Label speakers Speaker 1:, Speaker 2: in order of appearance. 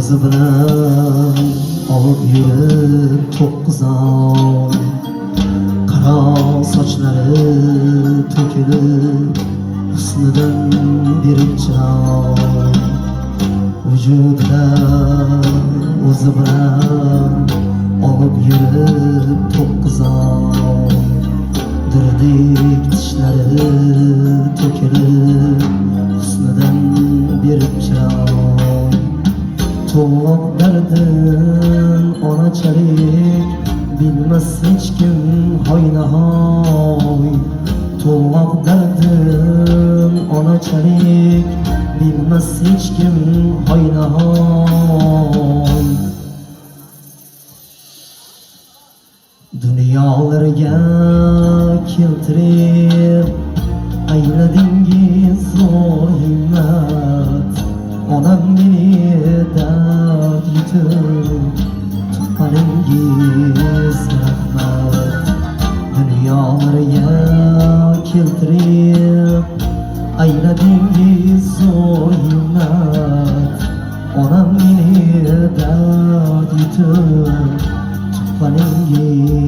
Speaker 1: O'zi bilan olib yurib to'qqizon qaro sochlari to'kilib husnidan berib chiroy vujudida o'zi bilan olib yurib to'qqizon dirdik tishlari to'kilib husnidan berib chiroy to'q dardin onachalik bilmas hech kim hoynahoy to'q dardin onachalik bilmas hech kim hoynahoy dunyolarga keltirib ayladingiz zo'r himmat onam meni dard yutib tuqqaningiz rahmat dunyolarga keltirib ayladingiz zo'r himmat onam meni dard yutib tuqqaningiz